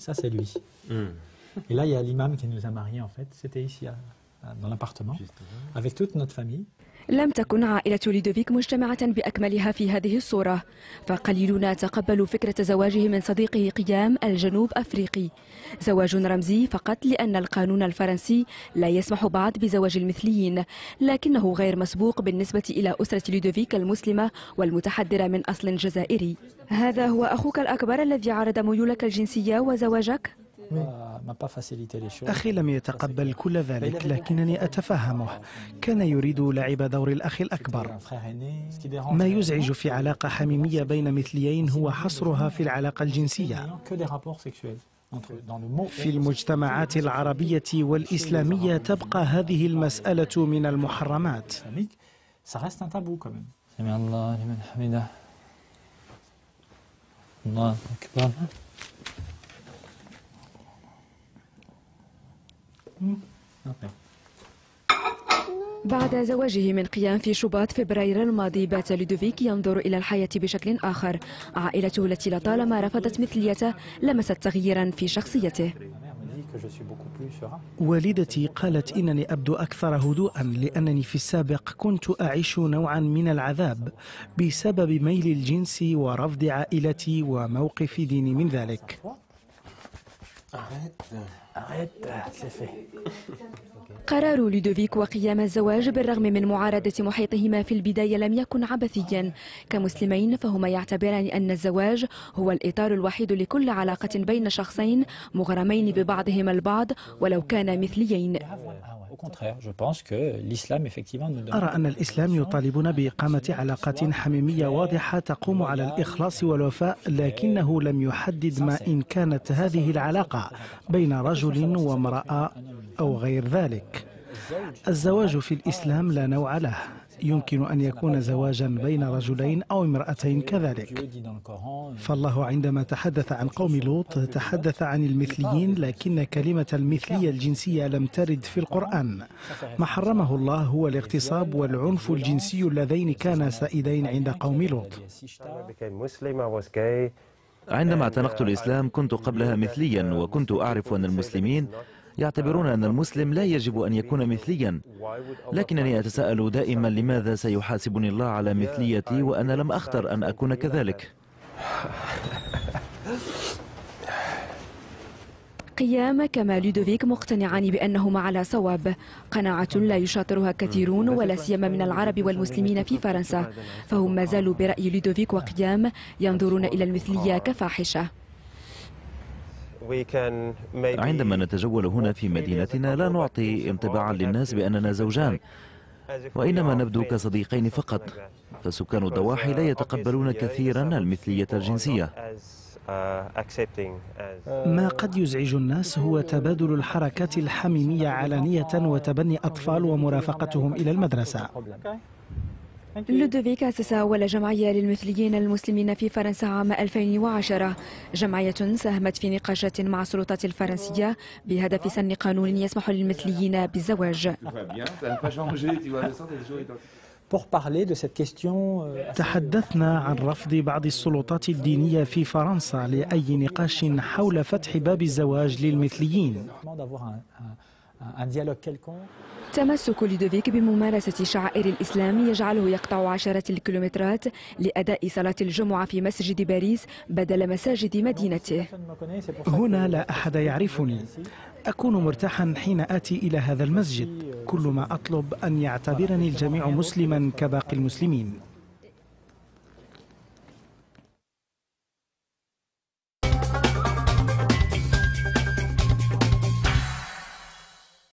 Ça, c'est lui. Et là, il y a l'imam qui nous a mariés, en fait. C'était ici, dans l'appartement, avec toute notre famille. لم تكن عائلة لودوفيك مجتمعة بأكملها في هذه الصورة، فقليلون تقبلوا فكرة زواجه من صديقه قيام الجنوب أفريقي. زواج رمزي فقط لأن القانون الفرنسي لا يسمح بعد بزواج المثليين، لكنه غير مسبوق بالنسبة إلى أسرة لودوفيك المسلمة والمتحدرة من أصل جزائري. هذا هو أخوك الأكبر الذي عارض ميولك الجنسية وزواجك؟ أخي لم يتقبل كل ذلك، لكنني أتفهمه. كان يريد لعب دور الأخ الأكبر. ما يزعج في علاقة حميمية بين مثليين هو حصرها في العلاقة الجنسية. في المجتمعات العربية والإسلامية تبقى هذه المسألة من المحرمات. الله أكبر. بعد زواجه من قيام في شباط فبراير الماضي، بات لودوفيك ينظر إلى الحياة بشكل آخر. عائلته التي لطالما رفضت مثليته لمست تغييرا في شخصيته. والدتي قالت إنني أبدو أكثر هدوءا، لأنني في السابق كنت أعيش نوعا من العذاب بسبب ميل الجنس ورفض عائلتي وموقف ديني من ذلك. قرار لودوفيك وقيام الزواج بالرغم من معارضة محيطهما في البداية لم يكن عبثيا. كمسلمين فهما يعتبران أن الزواج هو الإطار الوحيد لكل علاقة بين شخصين مغرمين ببعضهما البعض ولو كان مثليين. أرى أن الإسلام يطالبنا بإقامة علاقات حميمية واضحة تقوم على الإخلاص والوفاء، لكنه لم يحدد ما إن كانت هذه العلاقة بين رجل وامرأة أو غير ذلك. الزواج في الإسلام لا نوع له، يمكن أن يكون زواجا بين رجلين أو امرأتين كذلك. فالله عندما تحدث عن قوم لوط تحدث عن المثليين، لكن كلمة المثلية الجنسية لم ترد في القرآن. ما حرمه الله هو الاغتصاب والعنف الجنسي اللذين كانا سائدين عند قوم لوط. عندما اعتنقت الإسلام كنت قبلها مثليا، وكنت أعرف أن المسلمين يعتبرون أن المسلم لا يجب أن يكون مثليا، لكنني أتساءل دائما لماذا سيحاسبني الله على مثليتي وأنا لم أختر أن أكون كذلك. قيام كما لودوفيك مقتنعان بأنهما على صواب، قناعة لا يشاطرها كثيرون ولا سيما من العرب والمسلمين في فرنسا، فهم ما زالوا برأي لودوفيك وقيام ينظرون إلى المثلية كفاحشة. عندما نتجول هنا في مدينتنا لا نعطي انطباعا للناس بأننا زوجان، وإنما نبدو كصديقين فقط، فسكان الضواحي لا يتقبلون كثيرا المثلية الجنسية. ما قد يزعج الناس هو تبادل الحركات الحميمية علانية وتبني أطفال ومرافقتهم إلى المدرسة. لودوفيك أسس أول جمعية للمثليين المسلمين في فرنسا عام 2010، جمعية ساهمت في نقاشات مع السلطات الفرنسية بهدف سن قانون يسمح للمثليين بالزواج. تحدثنا عن رفض بعض السلطات الدينية في فرنسا لأي نقاش حول فتح باب الزواج للمثليين. تمسك لودوفيك بممارسة شعائر الإسلام يجعله يقطع عشرات الكيلومترات لأداء صلاة الجمعة في مسجد باريس بدل مساجد مدينته. هنا لا أحد يعرفني، أكون مرتاحا حين آتي إلى هذا المسجد. كل ما أطلب أن يعتبرني الجميع مسلما كباقي المسلمين.